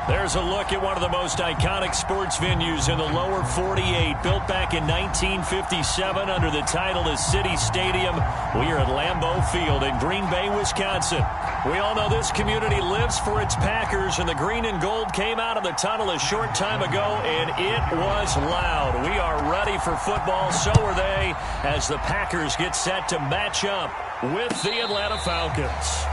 There's a look at one of the most iconic sports venues in the lower 48, built back in 1957 under the title of City Stadium. We are at Lambeau Field in Green Bay, Wisconsin. We all know this community lives for its Packers, and the green and gold came out of the tunnel a short time ago, and it was loud. We are ready for football, so are they, as the Packers get set to match up with the Atlanta Falcons.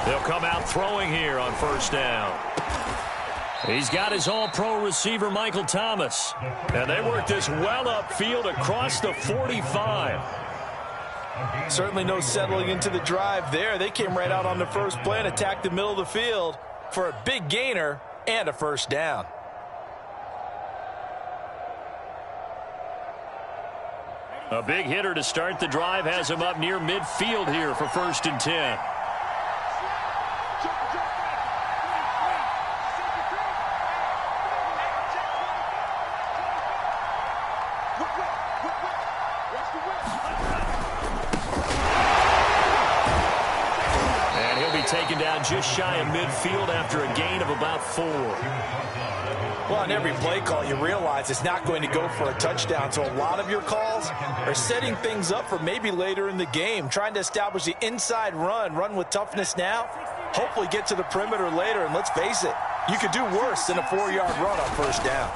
They'll come out throwing here on first down. He's got his all-pro receiver, Michael Thomas. And they work this well upfield across the 45. Certainly no settling into the drive there. They came right out on the first play and attacked the middle of the field for a big gainer and a first down. A big hitter to start the drive has him up near midfield here for 1st and 10. Taken down just shy of midfield after a gain of about 4. Well, on every play call, you realize it's not going to go for a touchdown. So a lot of your calls are setting things up for maybe later in the game, trying to establish the inside run with toughness now, hopefully get to the perimeter later. And let's face it, you could do worse than a 4-yard run on first down.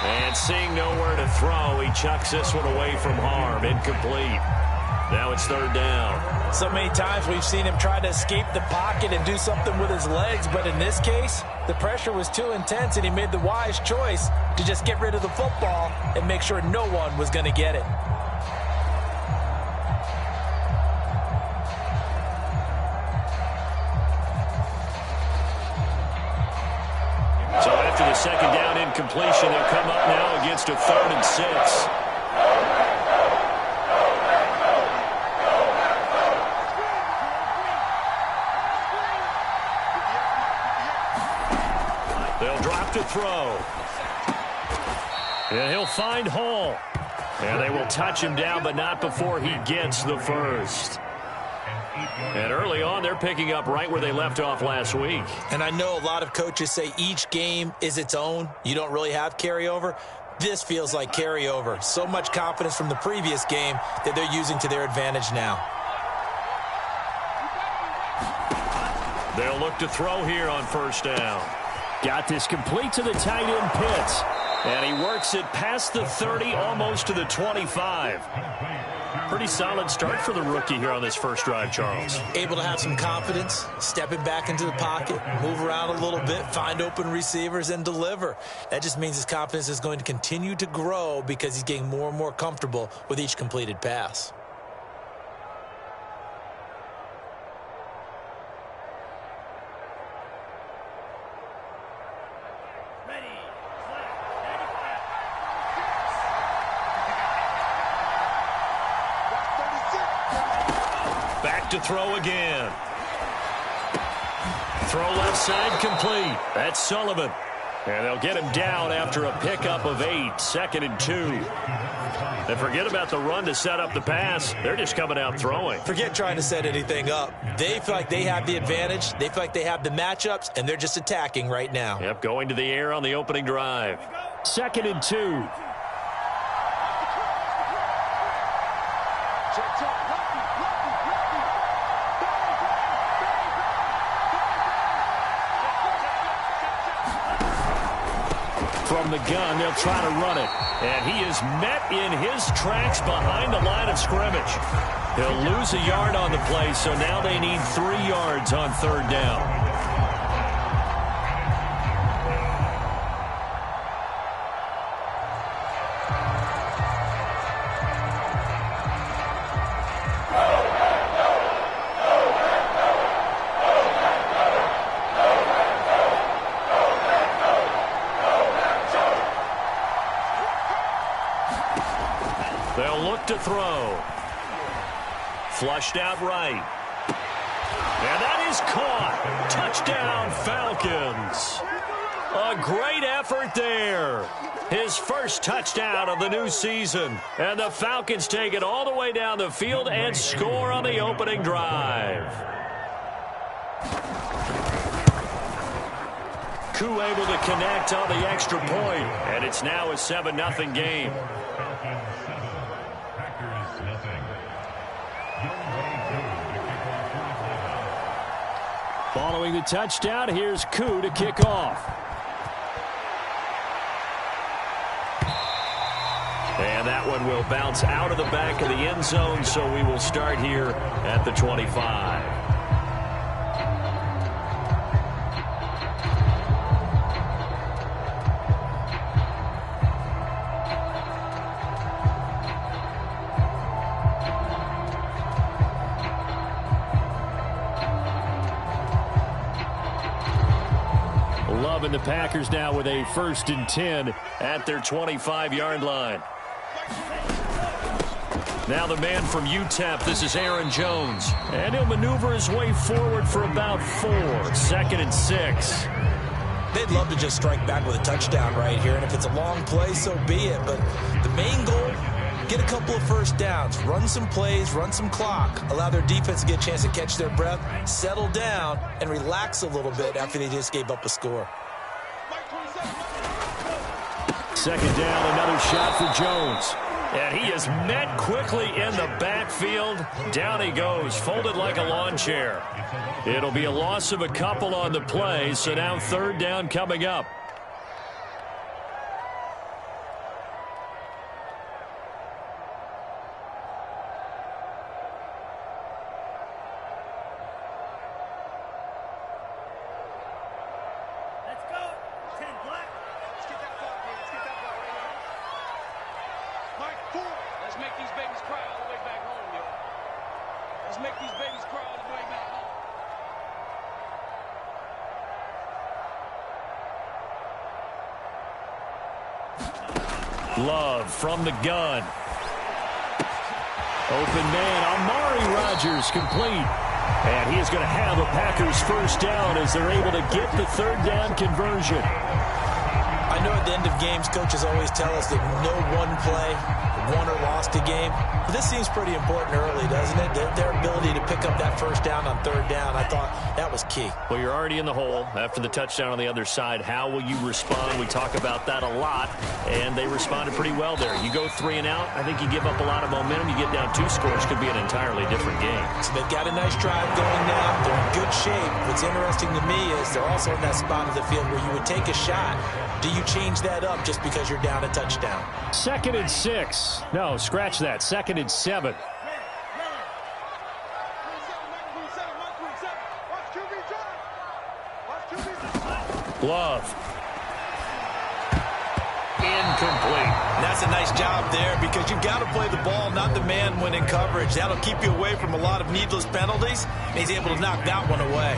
And seeing nowhere to throw, he chucks this one away from harm. Incomplete. Now it's 3rd down. So many times we've seen him try to escape the pocket and do something with his legs, but in this case, the pressure was too intense and he made the wise choice to just get rid of the football and make sure no one was going to get it. So after the 2nd down incompletion, they'll come up now against a 3rd and 6. They'll drop to throw. And he'll find Hall. And they will touch him down, but not before he gets the first. And early on, they're picking up right where they left off last week. And I know a lot of coaches say each game is its own. You don't really have carryover. This feels like carryover. So much confidence from the previous game that they're using to their advantage now. They'll look to throw here on first down. Got this complete to the tight end Pitts. And he works it past the 30, almost to the 25. Pretty solid start for the rookie here on this first drive, Charles. Able to have some confidence, stepping back into the pocket, move around a little bit, find open receivers, and deliver. That just means his confidence is going to continue to grow because he's getting more and more comfortable with each completed pass. To throw again. Throw left side complete. That's Sullivan. And they'll get him down after a pickup of 8, 2nd and 2. And forget about the run to set up the pass. They're just coming out throwing. Forget trying to set anything up. They feel like they have the advantage. They feel like they have the matchups, and they're just attacking right now. Yep, going to the air on the opening drive. 2nd and 2. From the gun, they'll try to run it. And he is met in his tracks behind the line of scrimmage. He'll lose a yard on the play, so now they need 3 yards on 3rd down. They'll look to throw. Flushed out right. And that is caught. Touchdown, Falcons. A great effort there. His first touchdown of the new season. And the Falcons take it all the way down the field and score on the opening drive. Koo able to connect on the extra point. And it's now a 7-0 game. Following the touchdown, here's Koo to kick off. And that one will bounce out of the back of the end zone, so we will start here at the 25. And the Packers now with a 1st and 10 at their 25-yard line. Now the man from UTEP, this is Aaron Jones. And he'll maneuver his way forward for about 4. 2nd and 6. They'd love to just strike back with a touchdown right here, and if it's a long play, so be it. But the main goal, get a couple of first downs, run some plays, run some clock, allow their defense to get a chance to catch their breath, settle down, and relax a little bit after they just gave up a score. 2nd down, another shot for Jones. And he is met quickly in the backfield. Down he goes, folded like a lawn chair. It'll be a loss of a couple on the play, so now 3rd down coming up. Love from the gun. Open man, Amari Rodgers complete. And he is going to have a Packers 1st down as they're able to get the 3rd down conversion. I know at the end of games, coaches always tell us that no one play won or lost a game. But this seems pretty important early, doesn't it? Their ability to pick up that 1st down on 3rd down, I thought that was key. Well, you're already in the hole after the touchdown on the other side. How will you respond? We talk about that a lot, and they responded pretty well there. You go 3 and out, I think you give up a lot of momentum. You get down 2 scores, could be an entirely different game. So they've got a nice drive going now. They're in good shape. What's interesting to me is they're also in that spot of the field where you would take a shot. Do you change that up just because you're down a touchdown? 2nd and 6. No, scratch that. 2nd and 7. Love. Incomplete. That's a nice job there because you've got to play the ball, not the man when in coverage. That'll keep you away from a lot of needless penalties, and he's able to knock that one away.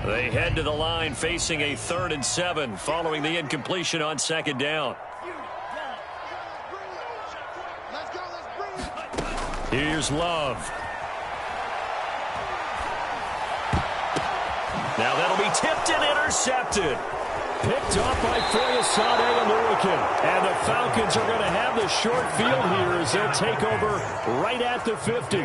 They head to the line facing a 3rd and 7 following the incompletion on 2nd down. Here's Love. Now that'll be tipped and intercepted. Picked off by Foyesade Oluwakin. And the Falcons are going to have the short field here as they'll take over right at the 50.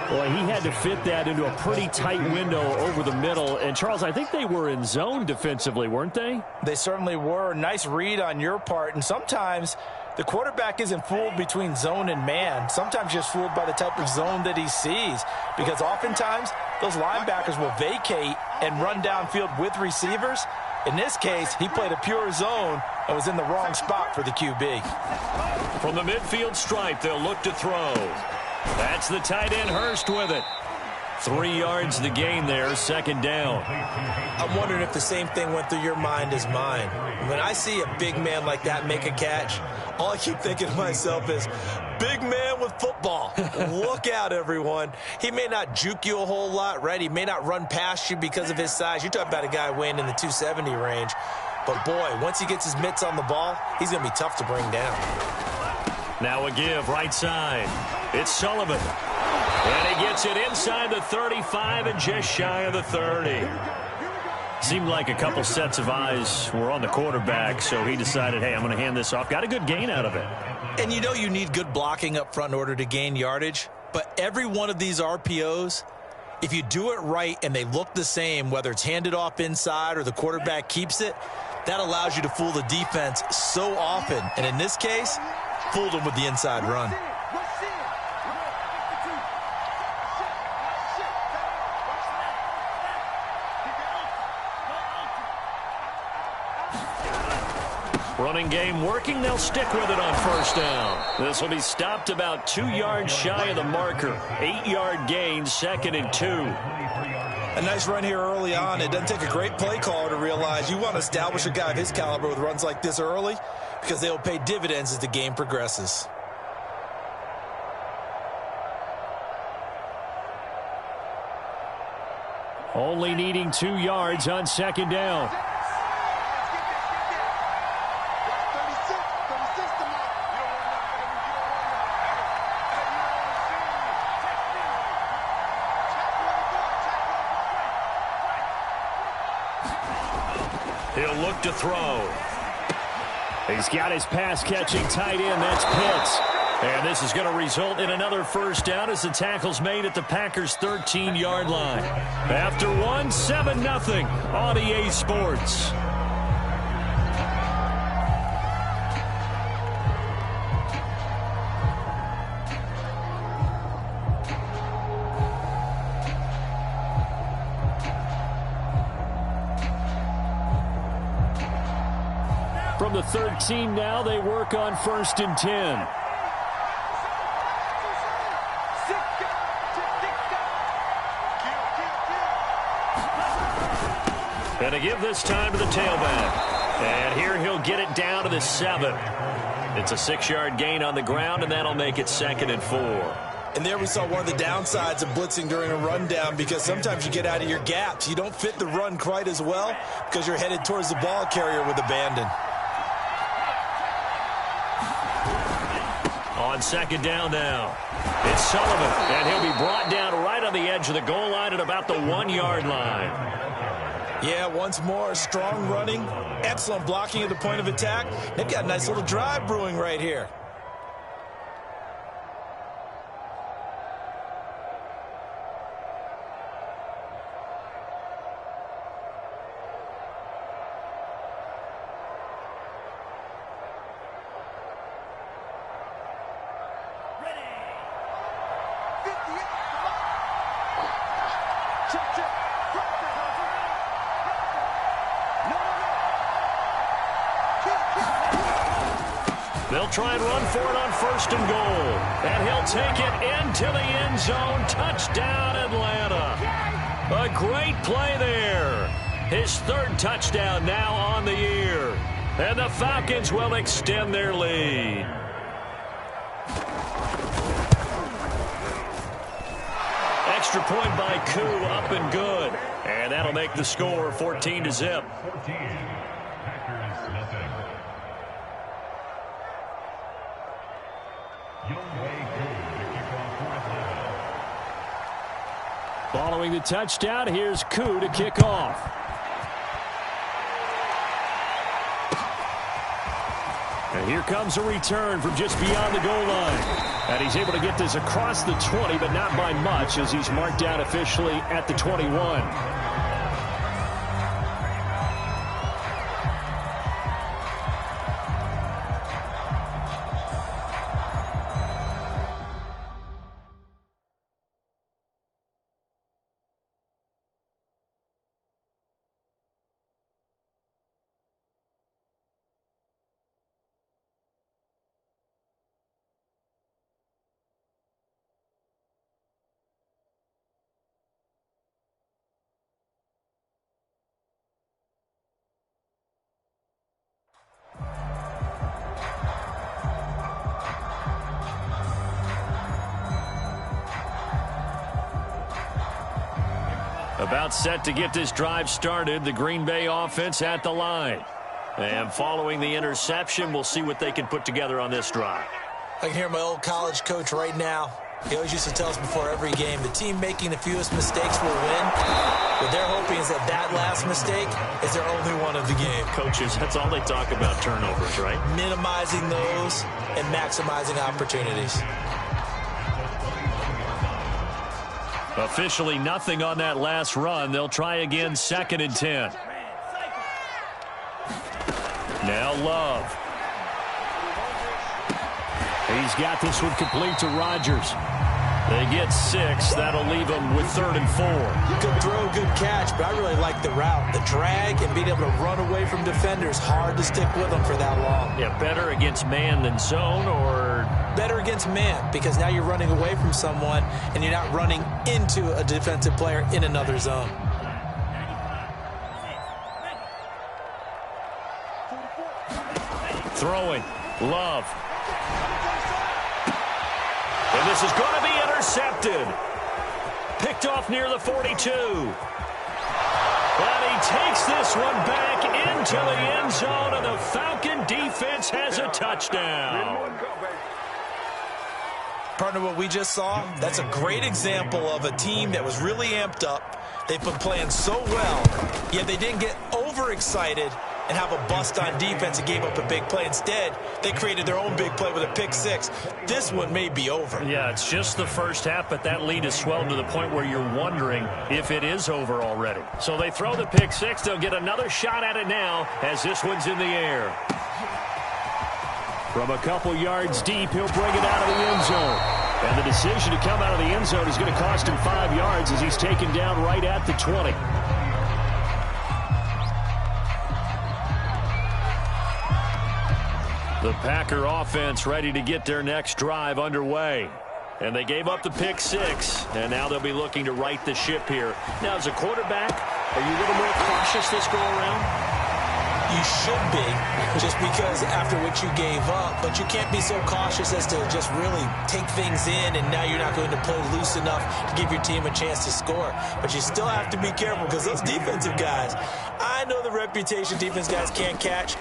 Boy, he had to fit that into a pretty tight window over the middle. And, Charles, I think they were in zone defensively, weren't they? They certainly were. Nice read on your part. And sometimes the quarterback isn't fooled between zone and man. Sometimes just fooled by the type of zone that he sees. Because oftentimes those linebackers will vacate and run downfield with receivers. In this case, he played a pure zone and was in the wrong spot for the QB. From the midfield stripe, they'll look to throw. That's the tight end, Hurst, with it. 3 yards the gain there, second down. I'm wondering if the same thing went through your mind as mine. When I see a big man like that make a catch, all I keep thinking to myself is, big man with football. Look out, everyone. He may not juke you a whole lot, right? He may not run past you because of his size. You're talking about a guy weighing in the 270 range. But, boy, once he gets his mitts on the ball, he's going to be tough to bring down. Now a give, right side. It's Sullivan. And he gets it inside the 35 and just shy of the 30. Seemed like a couple sets of eyes were on the quarterback, so he decided, hey, I'm going to hand this off. Got a good gain out of it. And you know you need good blocking up front in order to gain yardage. But every one of these RPOs, if you do it right and they look the same, whether it's handed off inside or the quarterback keeps it, that allows you to fool the defense so often. And in this case, fooled them with the inside run. Running game working. They'll stick with it on first down. This will be stopped about 2 yards shy of the marker. 8-yard gain, 2nd and 2. A nice run here early on. It doesn't take a great play caller to realize you want to establish a guy of his caliber with runs like this early because they will pay dividends as the game progresses. Only needing 2 yards on second down. He'll look to throw. He's got his pass-catching tight end. That's Pitts. And this is going to result in another first down as the tackle's made at the Packers' 13-yard line. After one, 7-0 on EA Sports. From the 13 now, they work on 1st and 10. And a give this time to the tailback. And here he'll get it down to the 7. It's a 6-yard gain on the ground, and that'll make it 2nd and 4. And there we saw one of the downsides of blitzing during a rundown, because sometimes you get out of your gaps. You don't fit the run quite as well because you're headed towards the ball carrier with abandon. On second down now, it's Sullivan, and he'll be brought down right on the edge of the goal line at about the 1-yard line. Yeah, once more, strong running, excellent blocking at the point of attack. They've got a nice little drive brewing right here. They'll try and run for it on 1st and goal. And he'll take it into the end zone. Touchdown, Atlanta. A great play there. His 3rd touchdown now on the year. And the Falcons will extend their lead. Extra point by Koo, up and good. And that'll make the score 14-0. Following the touchdown, here's Koo to kick off. And here comes a return from just beyond the goal line. And he's able to get this across the 20, but not by much, as he's marked down officially at the 21. About set to get this drive started, the Green Bay offense at the line. And following the interception, we'll see what they can put together on this drive. I can hear my old college coach right now. He always used to tell us before every game, the team making the fewest mistakes will win. What they're hoping is that that last mistake is their only one of the game. Coaches, that's all they talk about, turnovers, right? Minimizing those and maximizing opportunities. Officially nothing on that last run. They'll try again, 2nd and 10. Now Love. He's got this one complete to Rodgers. They get 6. That'll leave them with 3rd and 4. Good throw, good catch, but I really like the route. The drag and being able to run away from defenders. Hard to stick with them for that long. Yeah, better against man than zone, or? Better against man, because now you're running away from someone and you're not running into a defensive player in another zone. Throwing. Love. And this is going to be intercepted. Picked off near the 42. And he takes this one back into the end zone, and the Falcon defense has a touchdown. Partner, what we just saw, that's a great example of a team that was really amped up. They've been playing so well, yet they didn't get overexcited and have a bust on defense and gave up a big play. Instead, they created their own big play with a pick-6. This one may be over. Yeah, it's just the first half, but that lead has swelled to the point where you're wondering if it is over already. So they throw the pick-6. They'll get another shot at it now as this one's in the air. From a couple yards deep, he'll bring it out of the end zone. And the decision to come out of the end zone is going to cost him 5 yards as he's taken down right at the 20. The Packer offense ready to get their next drive underway. And they gave up the pick-6, and now they'll be looking to right the ship here. Now, as a quarterback, are you a little more cautious this go-around? You should be, just because after what you gave up, but you can't be so cautious as to just really take things in, and now you're not going to play loose enough to give your team a chance to score. But you still have to be careful, because those defensive guys, I know the reputation defense guys can't catch.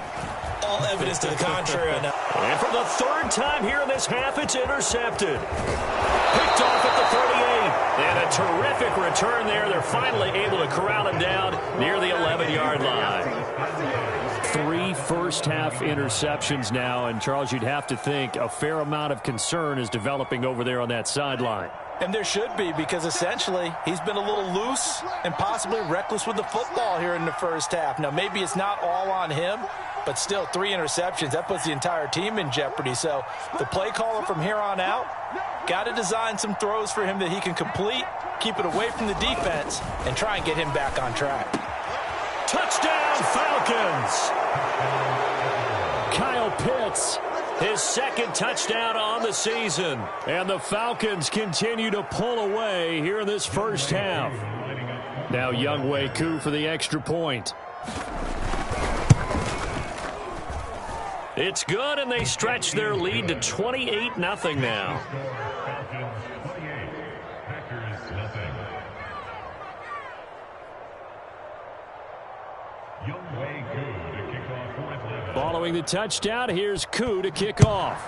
All evidence to the contrary. And for the 3rd time here in this half, it's intercepted. Picked off at the 38. And a terrific return there. They're finally able to corral him down near the 11-yard line. 3 first-half interceptions now, and Charles, you'd have to think a fair amount of concern is developing over there on that sideline. And there should be, because essentially he's been a little loose and possibly reckless with the football here in the first half. Now, maybe it's not all on him, but still 3 interceptions. That puts the entire team in jeopardy. So the play caller from here on out got to design some throws for him that he can complete, keep it away from the defense, and try and get him back on track. Touchdown, Falcons! Kyle Pitts, his 2nd touchdown on the season. And the Falcons continue to pull away here in this first half. Now Younghoe Koo for the extra point. It's good, and they stretch their lead to 28-0 now. Following the touchdown, here's Koo to kick off.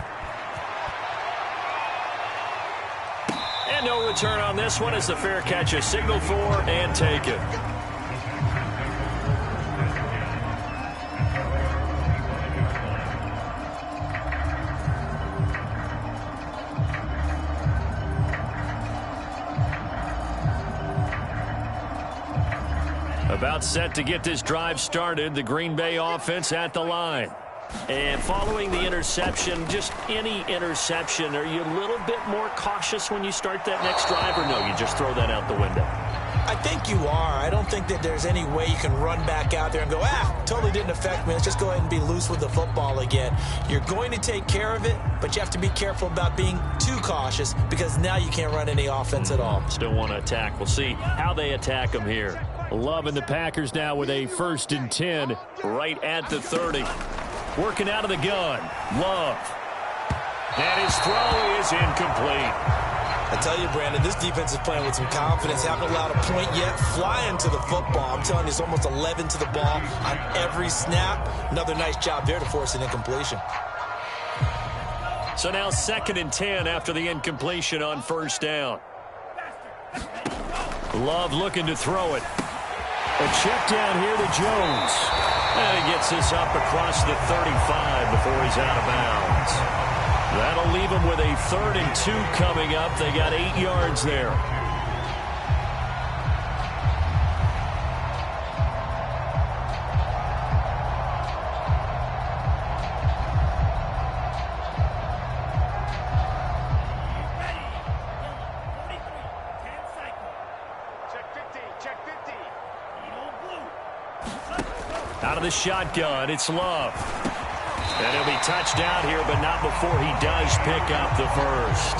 And no return on this one as the fair catch is signaled for and taken. About set to get this drive started, the Green Bay offense at the line. And following the interception, just any interception, are you a little bit more cautious when you start that next drive, or no, you just throw that out the window? I think you are. I don't think that there's any way you can run back out there and go, totally didn't affect me. Let's just go ahead and be loose with the football again. You're going to take care of it, but you have to be careful about being too cautious, because now you can't run any offense at all. Still want to attack. We'll see how they attack them here. Love and the Packers now with a 1st and 10 right at the 30. Working out of the gun. Love. And his throw is incomplete. I tell you, Brandon, this defense is playing with some confidence. Haven't allowed a point yet. Flying to the football. I'm telling you, it's almost 11 to the ball on every snap. Another nice job there to force an incompletion. So now 2nd and 10 after the incompletion on 1st down. Love looking to throw it. A check down here to Jones. And he gets this up across the 35 before he's out of bounds. That'll leave him with a 3rd and 2 coming up. They got 8 yards there. Out of the shotgun, it's Love. And he'll be touched down here, but not before he does pick up the first.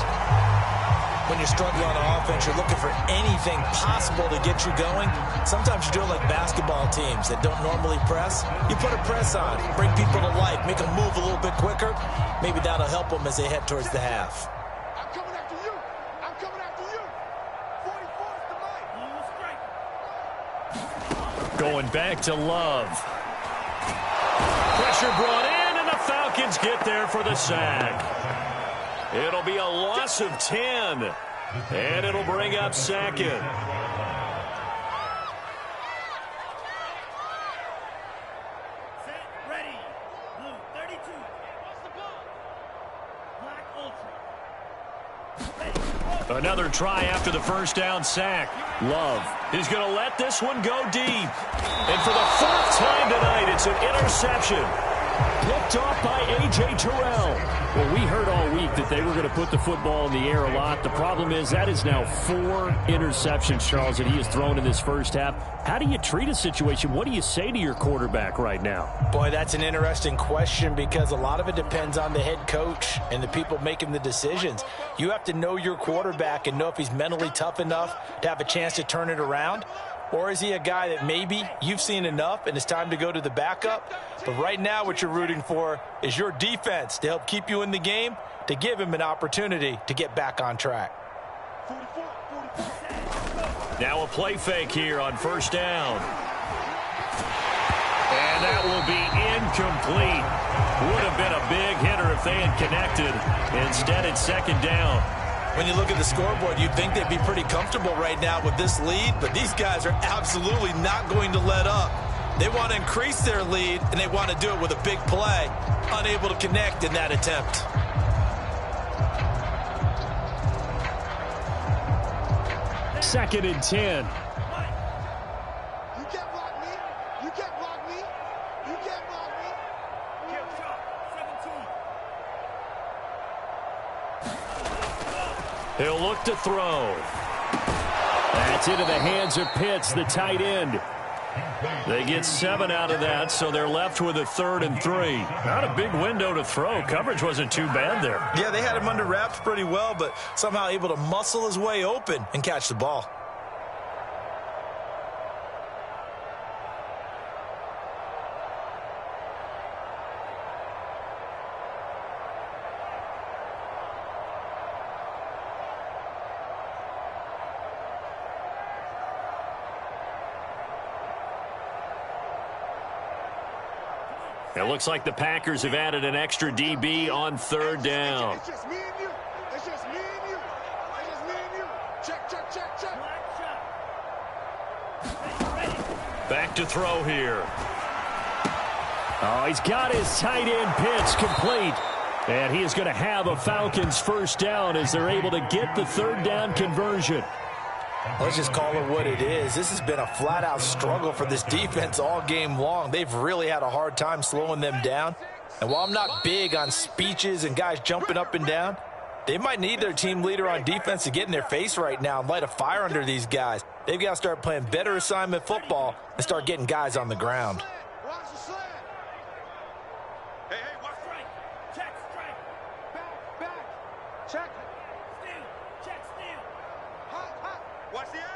When you're struggling on offense, you're looking for anything possible to get you going. Sometimes you do it like basketball teams that don't normally press. You put a press on, bring people to life, make them move a little bit quicker. Maybe that'll help them as they head towards the half. I'm coming after you. I'm coming after you. 44 is the mic. Going back to Love. Pressure brought in, and the Falcons get there for the sack. It'll be a loss of 10, and it'll bring up 2nd. Set, ready. Blue, 32. What's the ball? Black Ultra. Another try after the 1st down sack. Love is going to let this one go deep. And for the 4th time tonight, it's an interception. Picked off by A.J. Terrell. Well, we heard all week that they were going to put the football in the air a lot. The problem is that is now 4 interceptions, Charles, that he has thrown in this first half. How do you treat a situation? What do you say to your quarterback right now? Boy, that's an interesting question because a lot of it depends on the head coach and the people making the decisions. You have to know your quarterback and know if he's mentally tough enough to have a chance to turn it around. Or is he a guy that maybe you've seen enough and it's time to go to the backup? But right now what you're rooting for is your defense to help keep you in the game, to give him an opportunity to get back on track. 44. Now a play fake here on 1st down. And that will be incomplete. Would have been a big hitter if they had connected. Instead, it's 2nd down. When you look at the scoreboard, you'd think they'd be pretty comfortable right now with this lead, but these guys are absolutely not going to let up. They want to increase their lead, and they want to do it with a big play. Unable to connect in that attempt. Second and 10. You can't block me. You can't block me. You can't block me. Kill shot, 17. He'll look to throw. That's into the hands of Pitts, the tight end. They get 7 out of that, so they're left with a 3rd and 3. Not a big window to throw. Coverage wasn't too bad there. Yeah, they had him under wraps pretty well, but somehow able to muscle his way open and catch the ball. It looks like the Packers have added an extra DB on 3rd down. It's just me and you. It's just me and you. It's just me and you. Check, check, check, check. Black shot. Ready. Back to throw here. Oh, he's got his tight end Pitts complete. And he is going to have a Falcons 1st down as they're able to get the 3rd down conversion. Let's just call it what it is. This has been a flat-out struggle for this defense all game long. They've really had a hard time slowing them down. And while I'm not big on speeches and guys jumping up and down, they might need their team leader on defense to get in their face right now and light a fire under these guys. They've got to start playing better assignment football and start getting guys on the ground. Watch the slant. Hey, watch strike. Check, strike. Back. Check. Steal. Check, steal. Hot. Watch the edge.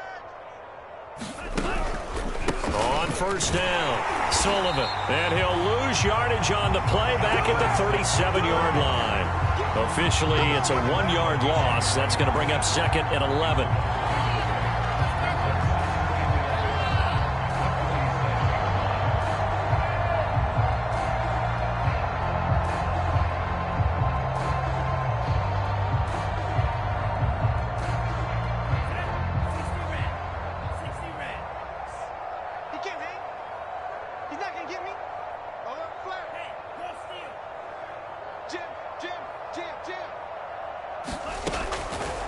On 1st down, Sullivan. And he'll lose yardage on the play back at the 37-yard line. Officially, it's a 1-yard loss. That's going to bring up second and 11.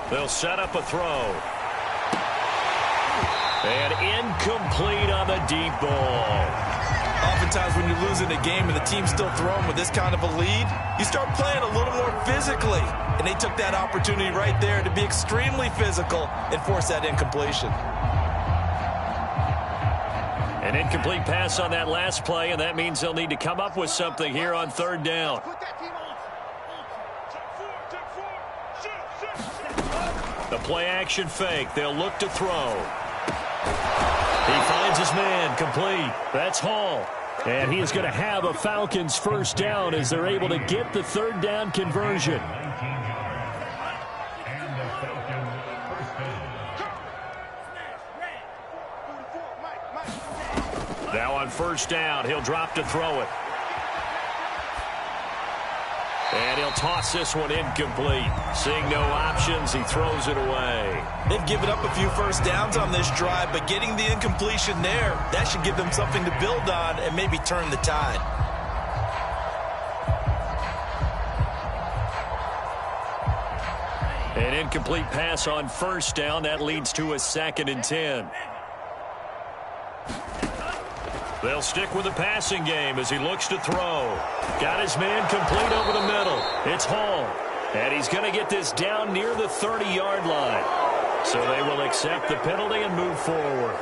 They'll set up a throw. And incomplete on the deep ball. Oftentimes when you're losing a game and the team's still throwing with this kind of a lead, you start playing a little more physically. And they took that opportunity right there to be extremely physical and force that incompletion. An incomplete pass on that last play, and that means they'll need to come up with something here on third down. The play-action fake. They'll look to throw. He finds his man. Complete. That's Hall. And he is going to have a Falcons first down as they're able to get the third down conversion. Now on first down, he'll drop to throw it. And he'll toss this one incomplete. Seeing no options, he throws it away. They've given up a few first downs on this drive, but getting the incompletion there, that should give them something to build on and maybe turn the tide. An incomplete pass on first down. That leads to a 2nd and 10. They'll stick with the passing game as he looks to throw. Got his man complete over the middle. It's Hall. And he's going to get this down near the 30-yard line. So they will accept the penalty and move forward.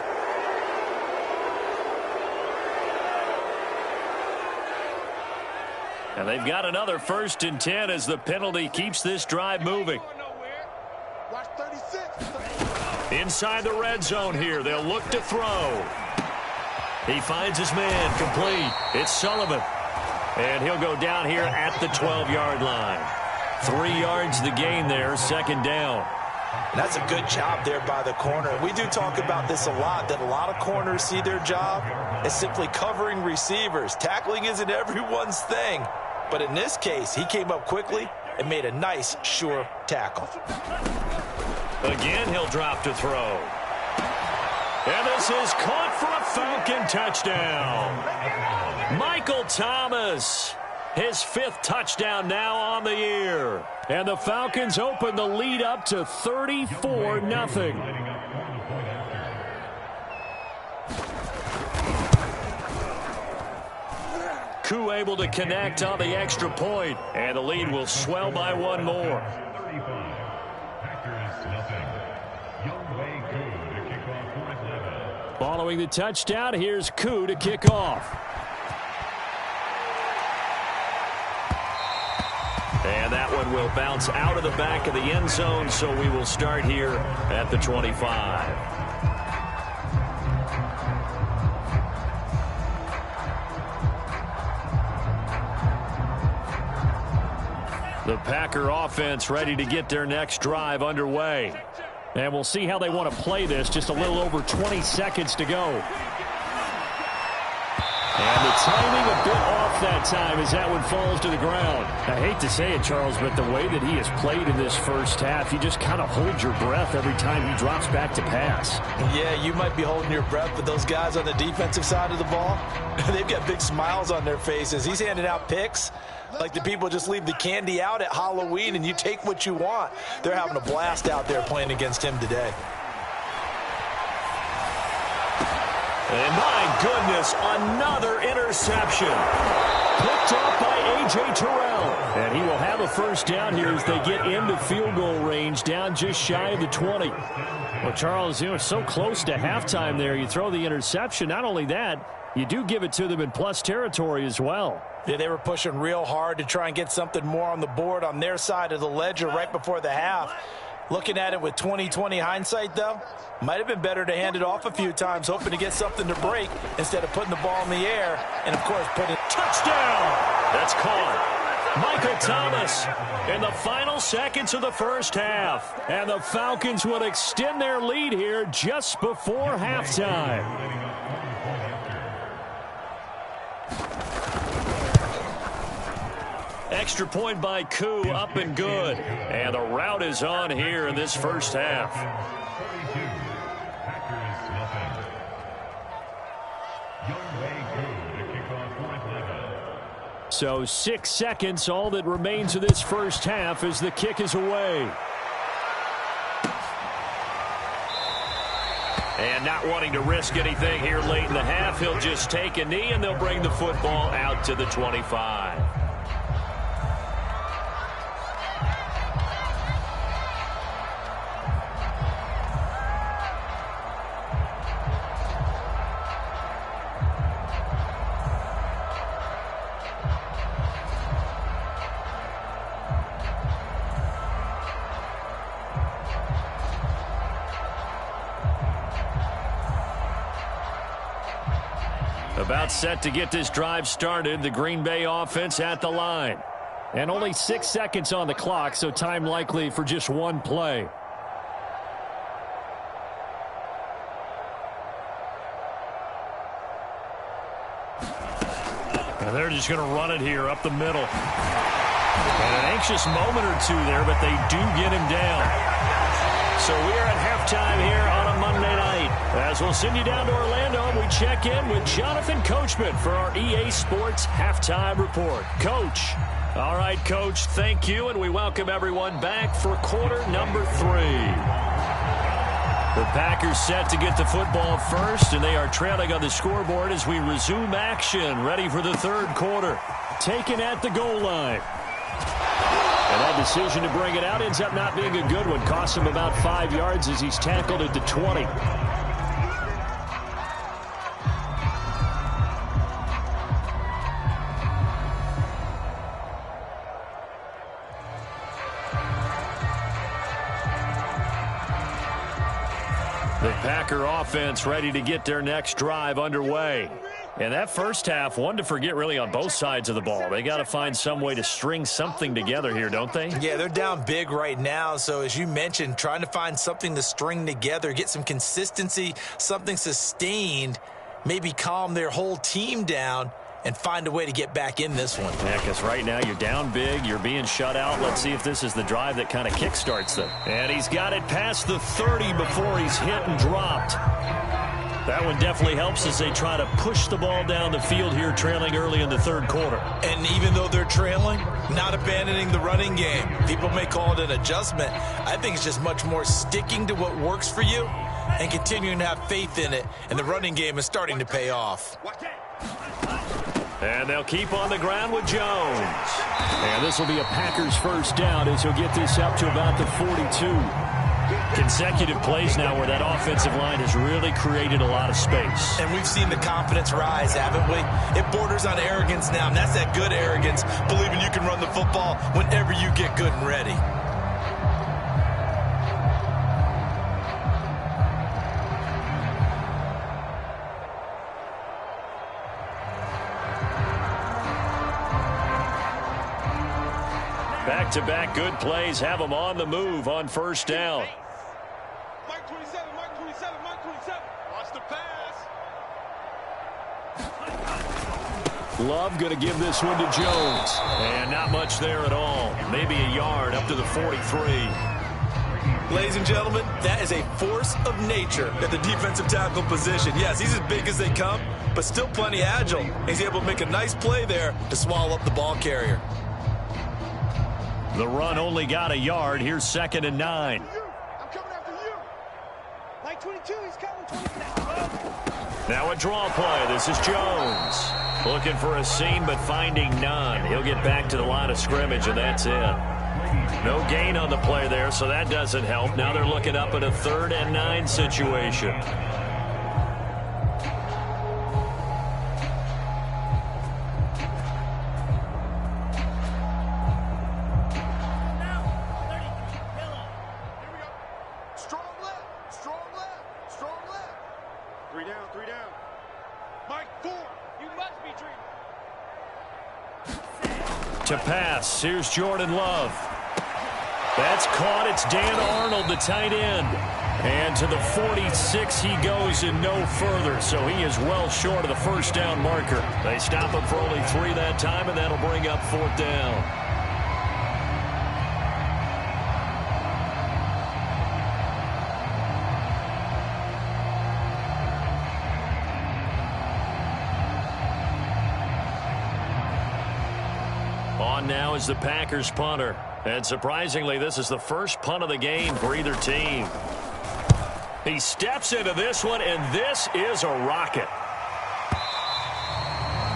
And they've got another 1st and 10 as the penalty keeps this drive moving. Watch 36. Inside the red zone here. They'll look to throw. He finds his man complete. It's Sullivan. And he'll go down here at the 12-yard line. 3 yards the gain there, 2nd down. And that's a good job there by the corner. We do talk about this a lot, that a lot of corners see their job as simply covering receivers. Tackling isn't everyone's thing. But in this case, he came up quickly and made a nice, sure tackle. Again, he'll drop to throw. And this is caught for a Falcon touchdown. Michael Thomas, his 5th touchdown now on the year. And the Falcons open the lead up to 34-0. Koo able to connect on the extra point, and the lead will swell by 1 more. Following the touchdown, here's Koo to kick off. And that one will bounce out of the back of the end zone, so we will start here at the 25. The Packer offense ready to get their next drive underway. And we'll see how they want to play this. Just a little over 20 seconds to go. And the timing a bit off that time as that one falls to the ground. I hate to say it, Charles, but the way that he has played in this first half, you just kind of hold your breath every time he drops back to pass. Yeah, you might be holding your breath, but those guys on the defensive side of the ball, they've got big smiles on their faces. He's handing out picks like the people just leave the candy out at Halloween and you take what you want. They're having a blast out there playing against him today. And my goodness, another interception. Picked off by A.J. Terrell. And he will have a first down here as they get into field goal range, down just shy of the 20. Well, Charles, you know, so close to halftime there. You throw the interception. Not only that, you do give it to them in plus territory as well. Yeah, they were pushing real hard to try and get something more on the board on their side of the ledger right before the half. Looking at it with 20/20 hindsight, though, might have been better to hand it off a few times, hoping to get something to break instead of putting the ball in the air and, of course, putting it. Touchdown! That's caught. Michael Thomas in the final seconds of the first half. And the Falcons will extend their lead here just before halftime. Extra point by Koo, up and good. And the route is on here in this first half. So 6 seconds, all that remains of this first half as the kick is away. And not wanting to risk anything here late in the half, he'll just take a knee and they'll bring the football out to the 25. About set to get this drive started. The Green Bay offense at the line. And only 6 seconds on the clock, so time likely for just one play. And they're just going to run it here up the middle. And an anxious moment or two there, but they do get him down. So we are at halftime here on a Monday night. As we'll send you down to Orlando, we check in with Jonathan Coachman for our EA Sports Halftime Report. Coach. All right, Coach, thank you, and we welcome everyone back for quarter number 3. The Packers set to get the football first, and they are trailing on the scoreboard as we resume action, ready for the third quarter. Taken at the goal line. And that decision to bring it out ends up not being a good one. Costs him about 5 yards as he's tackled at the 20. The Packer offense ready to get their next drive underway. And that first half, one to forget really on both sides of the ball. They got to find some way to string something together here, don't they? Yeah, they're down big right now. So as you mentioned, trying to find something to string together, get some consistency, something sustained, maybe calm their whole team down and find a way to get back in this one. Yeah, because right now you're down big, you're being shut out. Let's see if this is the drive that kind of kickstarts them. And he's got it past the 30 before he's hit and dropped. That one definitely helps as they try to push the ball down the field here, trailing early in the third quarter. And even though they're trailing, not abandoning the running game. People may call it an adjustment. I think it's just much more sticking to what works for you and continuing to have faith in it. And the running game is starting to pay off. And they'll keep on the ground with Jones. And this will be a Packers first down as he'll get this up to about the 42. Consecutive plays now where that offensive line has really created a lot of space. And we've seen the confidence rise, haven't we? It borders on arrogance now, and that's that good arrogance, believing you can run the football whenever you get good and ready. Back-to-back good plays have them on the move on first down. Mark 27, Mark 27, Mark 27. Watch the pass. Love going to give this one to Jones. And not much there at all. Maybe a yard up to the 43. Ladies and gentlemen, that is a force of nature at the defensive tackle position. Yes, he's as big as they come, but still plenty agile. He's able to make a nice play there to swallow up the ball carrier. The run only got a yard. Here's 2nd and 9. I'm coming after you. Like 22, he's coming 20. Now a draw play. This is Jones. Looking for a seam, but finding none. He'll get back to the line of scrimmage, and that's it. No gain on the play there, so that doesn't help. Now they're looking up at a 3rd and 9 situation. To pass. Here's Jordan Love. That's caught. It's Dan Arnold, the tight end. And to the 46 he goes and no further. So he is well short of the first down marker. They stop him for only 3 that time, and that'll bring up 4th down. On now is the Packers punter. And surprisingly, this is the first punt of the game for either team. He steps into this one, and this is a rocket.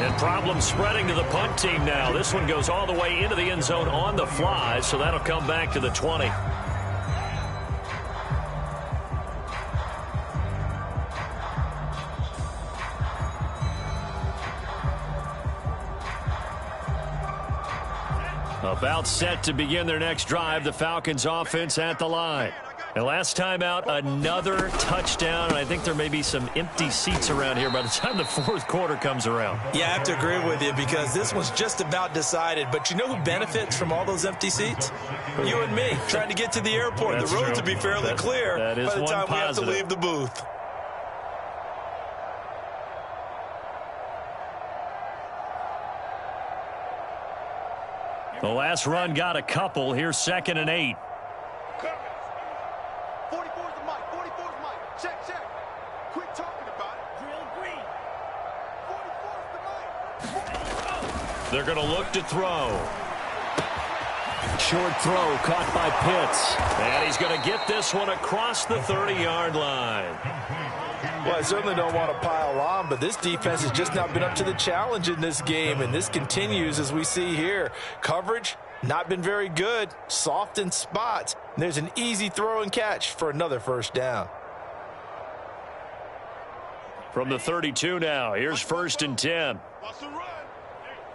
And problems spreading to the punt team now. This one goes all the way into the end zone on the fly, so that'll come back to the 20. About set to begin their next drive, the Falcons offense at the line. And last time out, another touchdown. And I think there may be some empty seats around here by the time the 4th quarter comes around. Yeah, I have to agree with you because this one's just about decided. But you know who benefits from all those empty seats? You and me, trying to get to the airport. That's the roads true. will be fairly clear by the time we have to positive. leave the booth. The last run got a couple. Here's 2nd and 8. 44's the mic. 44's mic. Check, check. Quit talking about it. Drill green. 44's the mic. They're going to look to throw. Short throw caught by Pitts. And he's going to get this one across the 30-yard line. Well, I certainly don't want to pile on, but this defense has just not been up to the challenge in this game, and this continues as we see here. Coverage, not been very good, soft in spots. And there's an easy throw and catch for another first down. From the 32 now, here's 1st and 10. Watch the run.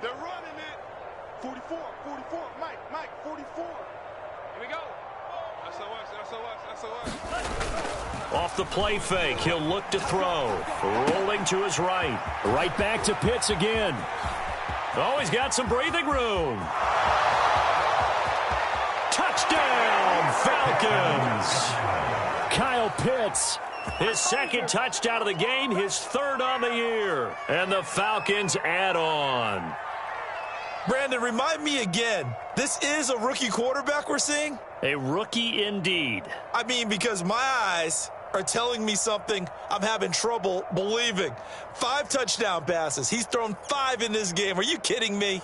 They're running it. 44, 44. Mike, 44. Here we go. That's SOS. Off the play fake, he'll look to throw. Rolling to his right. Right back to Pitts again. Oh, he's got some breathing room. Touchdown, Falcons. Kyle Pitts, his 2nd touchdown of the game, his 3rd on the year. And the Falcons add on. Brandon, remind me again, this is a rookie quarterback we're seeing? A rookie indeed. I mean, because my eyes are telling me something I'm having trouble believing. 5 touchdown passes. He's thrown 5 in this game. Are you kidding me?